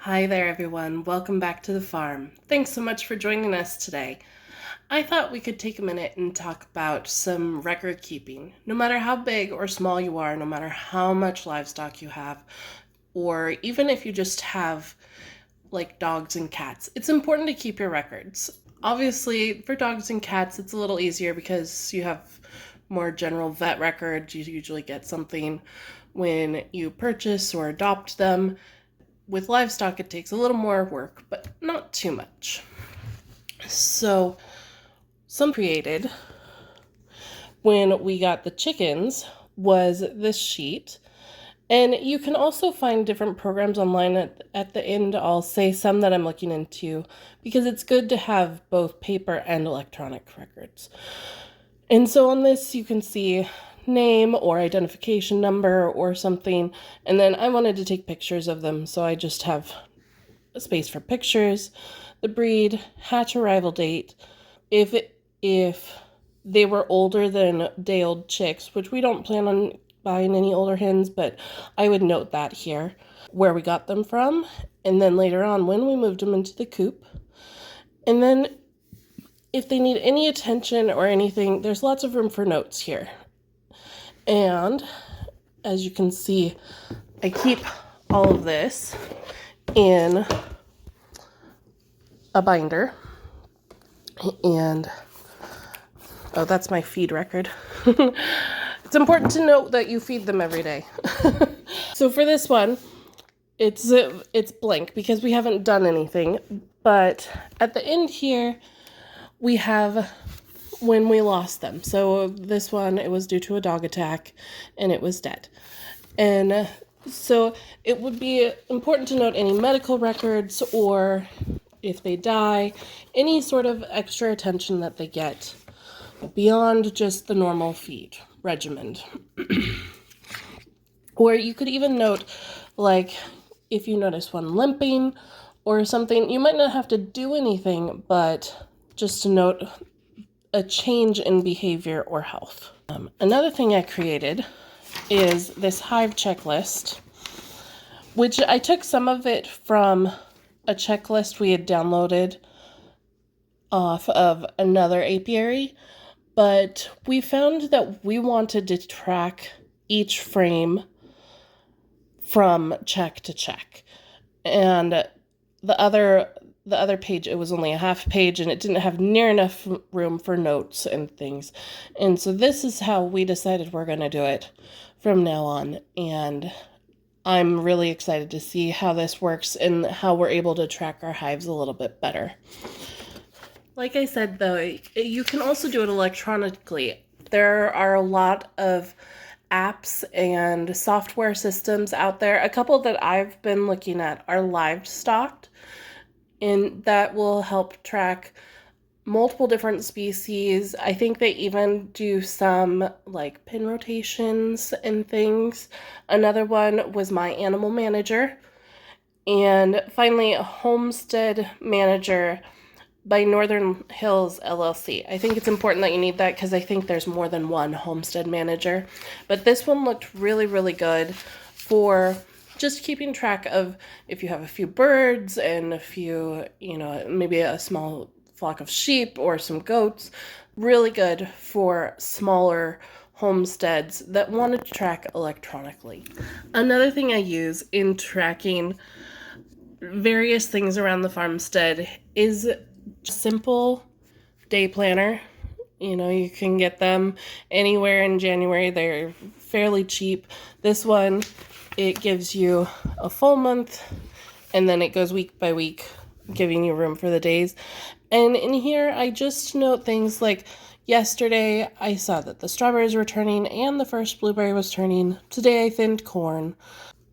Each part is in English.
Hi there, everyone. Welcome back to the farm. Thanks so much for joining us today. I thought we could take a minute and talk about some record keeping. No matter how big or small you are, no matter how much livestock you have, or even if you just have like dogs and cats, it's important to keep your records. Obviously, for dogs and cats, it's a little easier because you have more general vet records. You usually get something when you purchase or adopt them. With livestock, it takes a little more work, but not too much. So, some created when we got the chickens was this sheet. And you can also find different programs online. At the end, I'll say some that I'm looking into because it's good to have both paper and electronic records. And so on this, you can see name or identification number or something. And then I wanted to take pictures of them, so I just have a space for pictures, the breed, hatch arrival date, if they were older than day-old chicks, which we don't plan on buying any older hens, but I would note that here, where we got them from, and then later on when we moved them into the coop. And then if they need any attention or anything, there's lots of room for notes here. And as you can see, I keep all of this in a binder. And oh, that's my feed record. It's important to note that you feed them every day. So for this one, it's blank because we haven't done anything. But at the end here, we have when we lost them. So this one, it was due to a dog attack and it was dead. And so it would be important to note any medical records or if they die, any sort of extra attention that they get beyond just the normal feed regimen. Or you could even note, like, if you notice one limping or something, you might not have to do anything, but just to note a change in behavior or health. Another thing I created is this hive checklist, which I took some of it from a checklist we had downloaded off of another apiary, but we found that we wanted to track each frame from check to check. And the other page, it was only a half page and it didn't have near enough room for notes and things. And so this is how we decided we're going to do it from now on. And I'm really excited to see how this works and how we're able to track our hives a little bit better. Like I said, though, you can also do it electronically. There are a lot of apps and software systems out there. A couple that I've been looking at are livestock, and that will help track multiple different species. I think they even do some like pin rotations and things. Another one was My Animal Manager. And finally, Homestead Manager by Northern Hills LLC. I think it's important that you need that because I think there's more than one homestead manager. But this one looked really, really good for just keeping track of if you have a few birds and a few, maybe a small flock of sheep or some goats. Really good for smaller homesteads that want to track electronically. Another thing I use in tracking various things around the farmstead is simple day planner. You can get them anywhere in January. They're fairly cheap. This one, it gives you a full month and then it goes week by week, giving you room for the days. And in here, I just note things like yesterday I saw that the strawberries were turning and the first blueberry was turning. Today I thinned corn.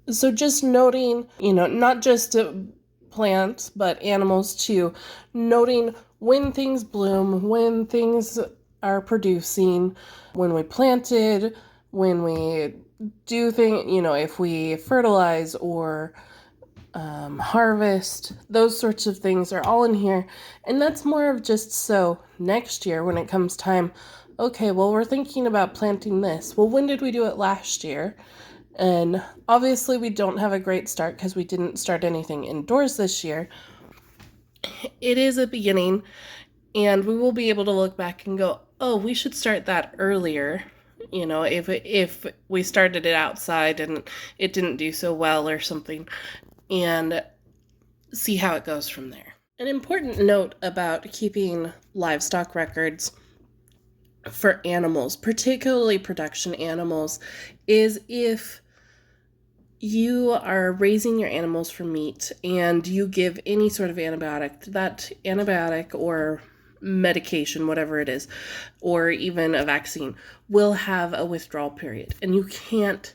So just noting, not just plants, but animals too, noting when things bloom, when things are producing, when we planted, when we do things, if we fertilize or harvest, those sorts of things are all in here. And that's more of just so next year when it comes time, okay, well, we're thinking about planting this. Well, when did we do it last year? And obviously we don't have a great start because we didn't start anything indoors this year. It is a beginning, and we will be able to look back and go, oh, we should start that earlier. You know, if we started it outside and it didn't do so well or something, and see how it goes from there. An important note about keeping livestock records for animals, particularly production animals, is if you are raising your animals for meat and you give any sort of antibiotic, that antibiotic or medication, whatever it is, or even a vaccine, will have a withdrawal period, and you can't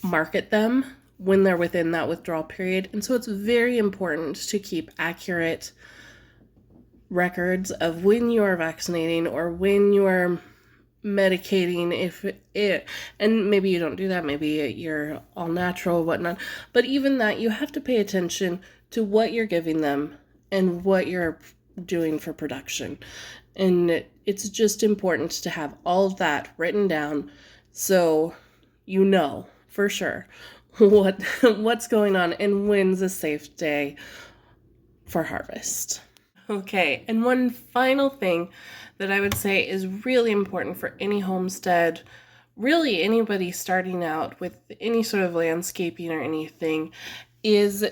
market them when they're within that withdrawal period. And so it's very important to keep accurate records of when you are vaccinating or when you are medicating, if it, and maybe you don't do that, maybe you're all natural, whatnot, but even that, you have to pay attention to what you're giving them and what you're doing for production. And it's just important to have all of that written down so you know for sure what's going on and when's a safe day for harvest. Okay, and one final thing that I would say is really important for any homestead, really anybody starting out with any sort of landscaping or anything, is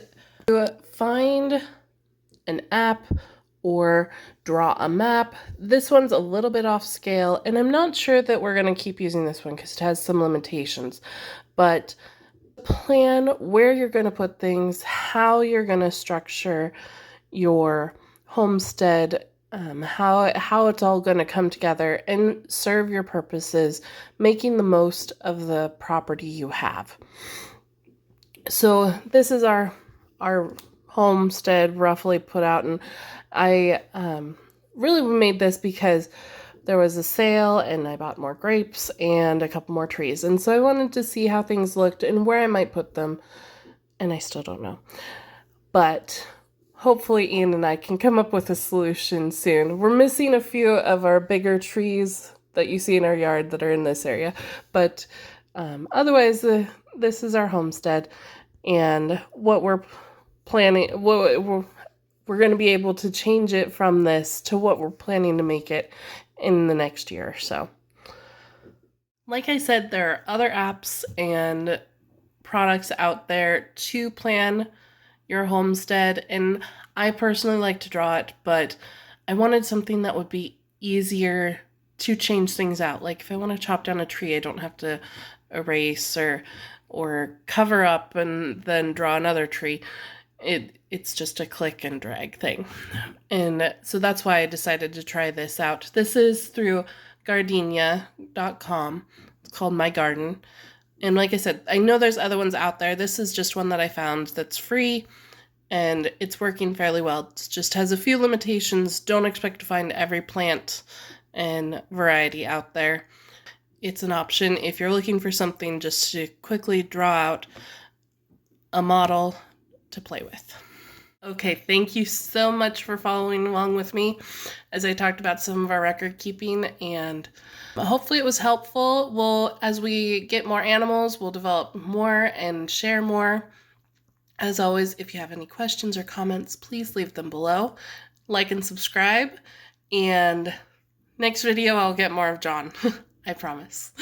to find an app or draw a map. This one's a little bit off scale, and I'm not sure that we're going to keep using this one because it has some limitations, but plan where you're going to put things, how you're going to structure your homestead, how it's all going to come together and serve your purposes, making the most of the property you have. So this is our homestead roughly put out, and I really made this because there was a sale and I bought more grapes and a couple more trees, and so I wanted to see how things looked and where I might put them, and I still don't know, but hopefully Ian and I can come up with a solution soon. We're missing a few of our bigger trees that you see in our yard that are in this area, but otherwise this is our homestead, and what we're planning, we're going to be able to change it from this to what we're planning to make it in the next year or so. Like I said, there are other apps and products out there to plan your homestead, and I personally like to draw it, but I wanted something that would be easier to change things out. Like if I want to chop down a tree, I don't have to erase or cover up and then draw another tree. It's just a click and drag thing. And so that's why I decided to try this out. This is through gardenia.com. It's called My Garden. And like I said, I know there's other ones out there. This is just one that I found that's free, and it's working fairly well. It just has a few limitations. Don't expect to find every plant and variety out there. It's an option if you're looking for something just to quickly draw out a model to play with. Okay, thank you so much for following along with me as I talked about some of our record keeping, and hopefully it was helpful. As we get more animals, we'll develop more and share more. As always, if you have any questions or comments, please leave them below. Like and subscribe, and next video I'll get more of John. I promise.